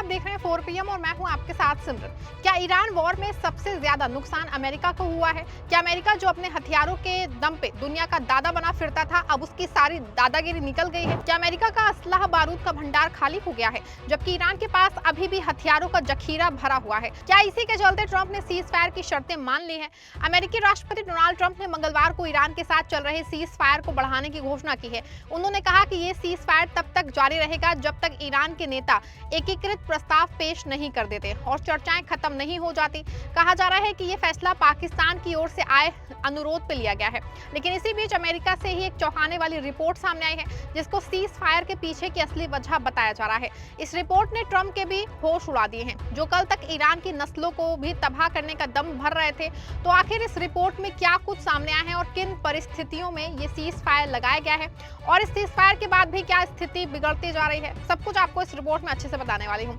आप देख रहे हैं 4 पीएम और मैं हूं आपके साथ सिमरन। क्या ईरान वॉर में सबसे ज्यादा नुकसान अमेरिका को हुआ है? क्या अमेरिका जो अपने हथियारों के दम पे दुनिया का दादा बना फिरता था, अब उसकी सारी दादागिरी निकल गई है? क्या अमेरिका का असलाह बारूद का भंडार खाली हो गया है, जबकि ईरान के पास अभी भी हथियारों का जखीरा भरा हुआ है? क्या इसी के चलते ट्रंप ने सीज फायर की शर्तें मान ली है? अमेरिकी राष्ट्रपति डोनाल्ड ट्रंप ने मंगलवार को ईरान के साथ चल रहे सीज फायर को बढ़ाने की घोषणा की है। उन्होंने कहा कि ये सीज फायर तब तक जारी रहेगा जब तक ईरान के नेता एकीकृत प्रस्ताव पेश नहीं कर देते और चर्चाएं खत्म नहीं हो जाती। कहा जा रहा है कि ये फैसला पाकिस्तान की ओर से आए अनुरोध पे लिया गया है, लेकिन इसी बीच अमेरिका से ही एक चौंकाने वाली रिपोर्ट सामने आई है, जिसको सीज फायर के पीछे की असली वजह बताया जा रहा है। इस रिपोर्ट ने ट्रंप के भी होश उड़ा दिए हैं, जो कल तक ईरान की नस्लों को भी तबाह करने का दम भर रहे थे। तो आखिर इस रिपोर्ट में क्या कुछ सामने आया है और किन परिस्थितियों में ये सीज फायर लगाया गया है, और इस सीज फायर के बाद भी क्या स्थिति बिगड़ती जा रही है, सब कुछ आपको इस रिपोर्ट में अच्छे से बताने वाली हूँ।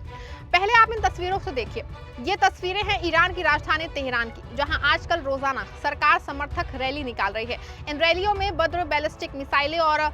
पहले आप इन तस्वीरों से देखिए। ये तस्वीरें हैं ईरान की राजधानी तेहरान की, जहां आजकल रोजाना सरकार समर्थक रैली निकाल रही है। इन रैलियों में बद्र बैलिस्टिक मिसाइलें और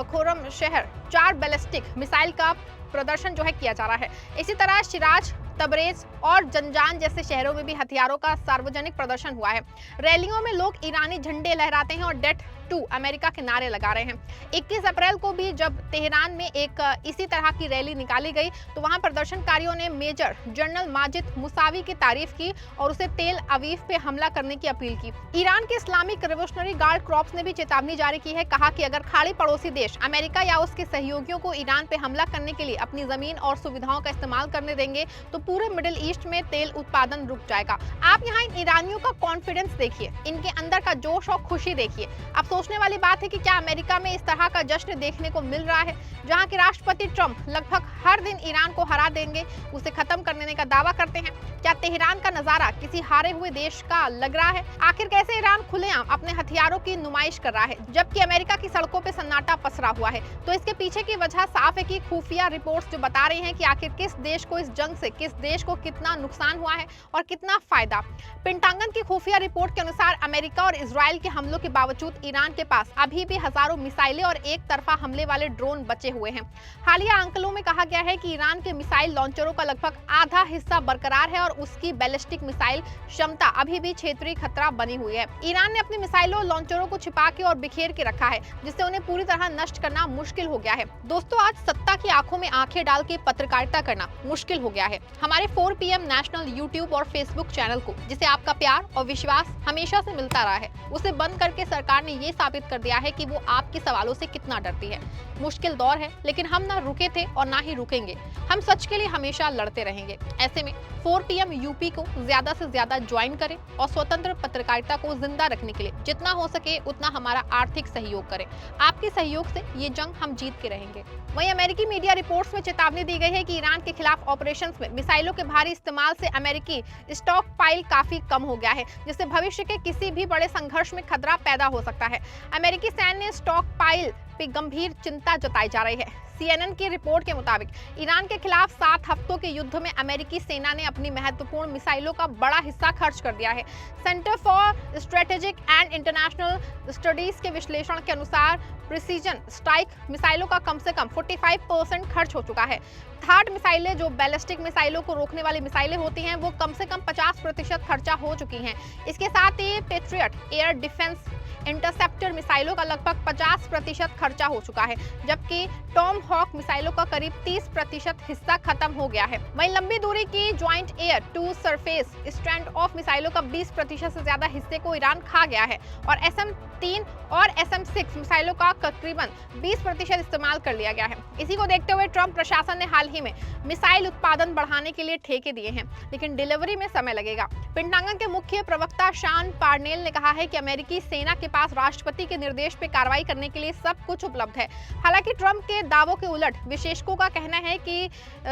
खोरम शहर 4 बैलिस्टिक मिसाइल का प्रदर्शन जो है किया जा रहा है। इसी तरह शिराज, तबरेज और जंजान जैसे शहरों में भी हथियारों का सार्वजनिक प्रदर्शन हुआ है। रैलियों में लोग ईरानी झंडे लहराते हैं और डेथ टू अमेरिका के नारे लगा रहे हैं। 21 अप्रैल को भी जब तेहरान में एक इसी तरह की रैली निकाली गई, तो वहां प्रदर्शनकारियों ने मेजर जनरल माजिद मुसावी की तारीफ की और उसे तेल अवीव पे हमला करने की अपील की। ईरान के इस्लामिक रिवोल्यूशनरी गार्ड कॉर्प्स ने भी चेतावनी जारी की है। कहा कि अगर खाड़ी पड़ोसी देश अमेरिका या उसके सहयोगियों को ईरान पे हमला करने के लिए अपनी जमीन और सुविधाओं का इस्तेमाल करने देंगे, तो पूरे मिडिल ईस्ट में तेल उत्पादन रुक जाएगा। आप यहाँ इन ईरानियों का कॉन्फिडेंस देखिए, इनके अंदर का जोश और खुशी देखिए। अब सोचने वाली बात है कि क्या अमेरिका में इस तरह का जश्न देखने को मिल रहा है, जहां के राष्ट्रपति ट्रंप लगभग हर दिन ईरान को हरा देंगे, उसे खत्म करने का दावा करते हैं। क्या तेहरान का नजारा किसी हारे हुए देश का लग रहा है? आखिर कैसे ईरान खुलेआम अपने हथियारों की नुमाइश कर रहा है, जबकि अमेरिका की सड़कों पे सन्नाटा पसरा हुआ है? तो इसके पीछे की वजह साफ है कि खुफिया रिपोर्ट्स जो बता रही हैं कि आखिर किस देश को इस जंग से, किस देश को कितना नुकसान हुआ है और कितना फायदा। पेंटागन की खुफिया रिपोर्ट के अनुसार अमेरिका और इजराइल के हमलों के बावजूद ईरान के पास अभी भी हजारों मिसाइलें और एक तरफा हमले वाले ड्रोन बचे हुए हैं। हालिया आंकड़ों में कहा गया है कि ईरान के मिसाइल लॉन्चरों का लगभग आधा हिस्सा बरकरार है और उसकी बैलिस्टिक मिसाइल क्षमता अभी भी क्षेत्रीय खतरा बनी हुई है। ईरान ने अपने मिसाइलों और लॉन्चरों को छिपा के और बिखेर के रखा है, जिससे उन्हें पूरी तरह नष्ट करना मुश्किल हो गया है। दोस्तों, आज सत्ता की आंखों में आंखें डाल के पत्रकारिता करना मुश्किल हो गया है। हमारे 4 पीएम नेशनल यूट्यूब और फेसबुक चैनल को, जिसे आपका प्यार और विश्वास हमेशा से मिलता रहा है, उसे बंद करके सरकार ने ये साबित कर दिया है कि वो आपके सवालों से कितना डरती है। मुश्किल दौर है, लेकिन हम ना रुके थे और ना ही रुकेंगे। हम सच के लिए हमेशा लड़ते रहेंगे। ऐसे में 4 पीएम यूपी को ज्यादा से ज्यादा ज्वाइन करें और स्वतंत्र पत्रकारिता को जिंदा रखने के लिए जितना हो सके उतना हमारा आर्थिक सहयोग करें। आपके सहयोग से ये जंग हम जीत के रहेंगे। वहीं अमेरिकी मीडिया रिपोर्ट्स में चेतावनी दी गई है कि ईरान के खिलाफ ऑपरेशंस में मिसाइलों के भारी इस्तेमाल से अमेरिकी स्टॉक पाइल काफी कम हो गया है, जिससे भविष्य के किसी भी बड़े संघर्ष में खतरा पैदा हो सकता है। अमेरिकी सैन्य स्टॉक पाइल पे गंभीर चिंता जताई जा रही है। CNN की रिपोर्ट के मुताबिक ईरान के खिलाफ 7 हफ्तों के युद्ध में अमेरिकी सेना ने अपनी महत्वपूर्ण मिसाइलों का बड़ा हिस्सा खर्च कर दिया है। Centre for strategic and international studies के विश्लेषण के अनुसार प्रिसीजन स्ट्राइक मिसाइलों का कम से कम 45% खर्च हो चुका है। थर्ड मिसाइलें, जो बैलिस्टिक मिसाइलों को रोकने वाली मिसाइलें होती हैं, वो कम से कम 50% खर्चा हो चुकी हैं। इसके साथ ही पेट्रियट एयर डिफेंस इंटरसेप्टर मिसाइलों का लगभग 50% खर्चा हो चुका है, जबकि टॉम हॉक मिसाइलों का करीब 30% हिस्सा खत्म हो गया है। वहीं लंबी दूरी की joint air to surface stand off मिसाइलों का 20% से ज्यादा हिस्से को ईरान खा गया है और SM-3 और SM-6 मिसाइलों का तकरीबन 20% इस्तेमाल कर लिया गया है। इसी को देखते हुए ट्रंप प्रशासन ने हाल ही में मिसाइल उत्पादन बढ़ाने के लिए ठेके दिए हैं, लेकिन डिलीवरी में समय लगेगा। पेंटागन के मुख्य प्रवक्ता शॉन पार्नेल ने कहा है कि अमेरिकी सेना के पास राष्ट्रपति के निर्देश पे कार्रवाई करने के लिए सब कुछ उपलब्ध है। हालांकि ट्रंप के दावों के उलट विशेषज्ञों का कहना है कि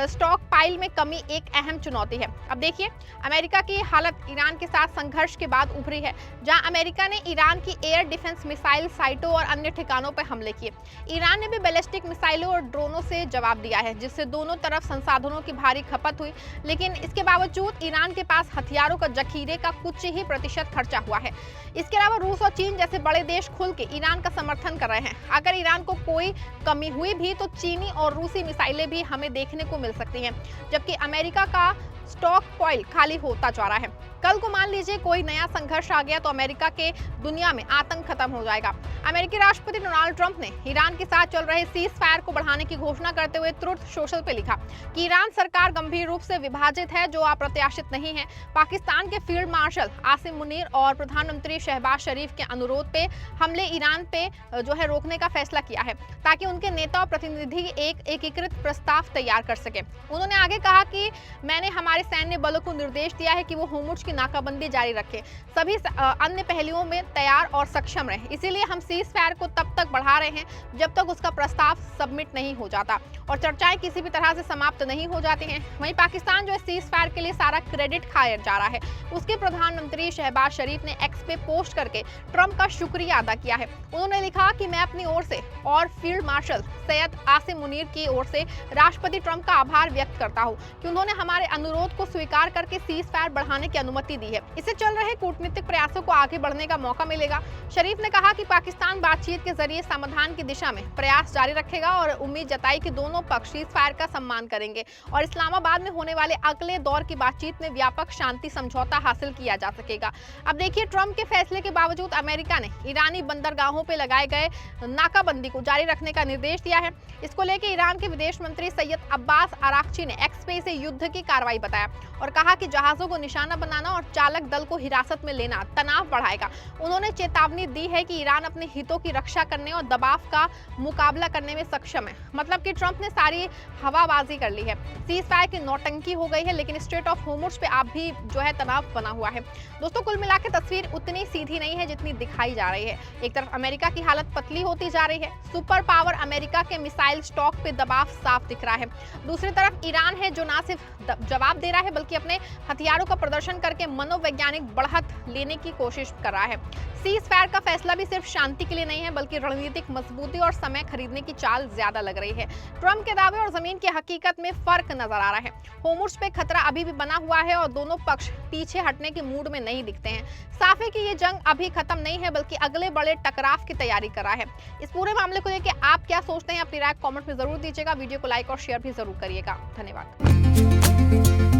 स्टॉक पाइल में कमी एक अहम चुनौती है। अब देखिए, अमेरिका की हालत ईरान के साथ संघर्ष के बाद उभरी है, जहां अमेरिका ने ईरान की एयर डिफेंस मिसाइल साइटों और अन्य ठिकानों पर हमले किए। ईरान ने भी बैलिस्टिक मिसाइलों और ड्रोनों से जवाब दिया है, जिससे दोनों तरफ संसाधनों की भारी खपत हुई। लेकिन इसके बावजूद ईरान के पास हथियारों का जखीरे का कुछ ही प्रतिशत खर्चा हुआ है। इसके अलावा रूस और चीन जैसे बड़े देश खुल के ईरान का समर्थन कर रहे हैं। अगर अगर ईरान को कोई कमी हुई भी तो चीनी और रूसी मिसाइलें भी हमें देखने को मिल सकती हैं, जबकि अमेरिका का स्टॉक पॉइल खाली होता जा रहा है। कल को मान लीजिए कोई नया संघर्ष आ गया तो अमेरिका के दुनिया में आतंक खत्म हो जाएगा। अमेरिकी राष्ट्रपति डोनाल्ड ट्रंप ने ईरान के साथ चल रहे सीज फायर को बढ़ाने की घोषणा करते हुए ट्रुथ सोशल पे लिखा कि ईरान सरकार गंभीर रूप से विभाजित है, जो अप्रत्याशित नहीं है। पाकिस्तान के फील्ड मार्शल आसिम मुनीर और प्रधानमंत्री शहबाज शरीफ के अनुरोध पे हमले ईरान पे जो है रोकने का फैसला किया है, ताकि उनके नेता और प्रतिनिधि एक एकीकृत प्रस्ताव तैयार कर सके। उन्होंने आगे कहा कि मैंने हमारे सैन्य बलों को निर्देश दिया है कि वो होर्मुज की नाकाबंदी जारी रखें, सभी अन्य पहलुओं में तैयार और सक्षम रहे। इसीलिए हम सीज फायर को तब तक बढ़ा रहे हैं जब तक उसका प्रस्ताव सबमिट नहीं हो जाता और चर्चाएं किसी भी तरह से समाप्त नहीं हो जाती हैं। वहीं पाकिस्तान जो है सीज फायर के लिए सारा क्रेडिट खाया जा रहा है। उसके प्रधानमंत्री शहबाज शरीफ ने एक्स पे पोस्ट करके ट्रंप का शुक्रिया अदा किया है। उन्होंने लिखा कि मैं अपनी ओर से और फील्ड मार्शल सैयद आसिम मुनीर की ओर से राष्ट्रपति ट्रंप का आभार व्यक्त करता हूं कि उन्होंने हमारे अनुरोध को स्वीकार करके सीज फायर बढ़ाने की अनुमति दी है। इससे चल रहे कूटनीतिक प्रयासों को आगे बढ़ने का मौका मिलेगा। शरीफ ने कहा कि पाकिस्तान बातचीत के जरिए समाधान की दिशा में प्रयास जारी रखेगा और उम्मीद जताई कि दोनों पक्ष सीज फायर का सम्मान करेंगे और इस्लामाबाद में होने वाले अगले दौर की बातचीत में व्यापक शांति समझौता हासिल किया जा सकेगा। अब देखिए, ट्रंप के फैसले के बावजूद अमेरिका ने ईरानी बंदरगाहों पर लगाए गए नाकाबंदी को जारी रखने का निर्देश दिया है। इसको लेकर ईरान के विदेश मंत्री सैयद अब्बास अराक्ची ने एक्स पे इसे युद्ध की कार्रवाई बताया और कहा कि जहाजों को निशाना बनाना और चालक दल को हिरासत में लेना तनाव बढ़ाएगा। उन्होंने चेतावनी दी है कि ईरान अपने हितों की रक्षा करने और दबाव का मुकाबला करने में सक्षम है। मतलब कि ट्रंप ने सारी हवाबाजी कर ली है, सीज फायर की नौटंकी हो गई है, लेकिन स्ट्रेट ऑफ होर्मुज पे आप भी जो है तनाव बना हुआ है। दोस्तों, कुल मिलाकर तस्वीर उतनी सीधी नहीं है जितनी दिखाई जा रही है। एक तरफ अमेरिका की हालत पतली होती जा रही है, सुपर पावर अमेरिका के मिसाइल स्टॉक पे दबाव साफ दिख रहा है। दूसरी तरफ ईरान है जो न सिर्फ जवाब दे रहा है बल्कि अपने हथियारों का प्रदर्शन करके मनोवैज्ञानिक बढ़त लेने की कोशिश कर रहा है। सीज फायर का फैसला भी सिर्फ शांति के लिए नहीं है बल्कि रणनीतिक मजबूती और समय खरीदने की चाल ज्यादा लग रही है। ट्रंप के दावे और जमीन की हकीकत में फर्क नजर आ रहा है। होर्मुज पे खतरा अभी भी बना हुआ है और दोनों पक्ष पीछे हटने के मूड में नहीं दिखते हैं। साफ है कि ये जंग अभी खत्म नहीं है बल्कि अगले बड़े टकराव की तैयारी कर रहा है। इस पूरे मामले को लेकर आप क्या सोचते हैं? अपनी राय कमेंट में जरूर दीजिएगा। वीडियो को लाइक और शेयर भी जरूर करिएगा। धन्यवाद।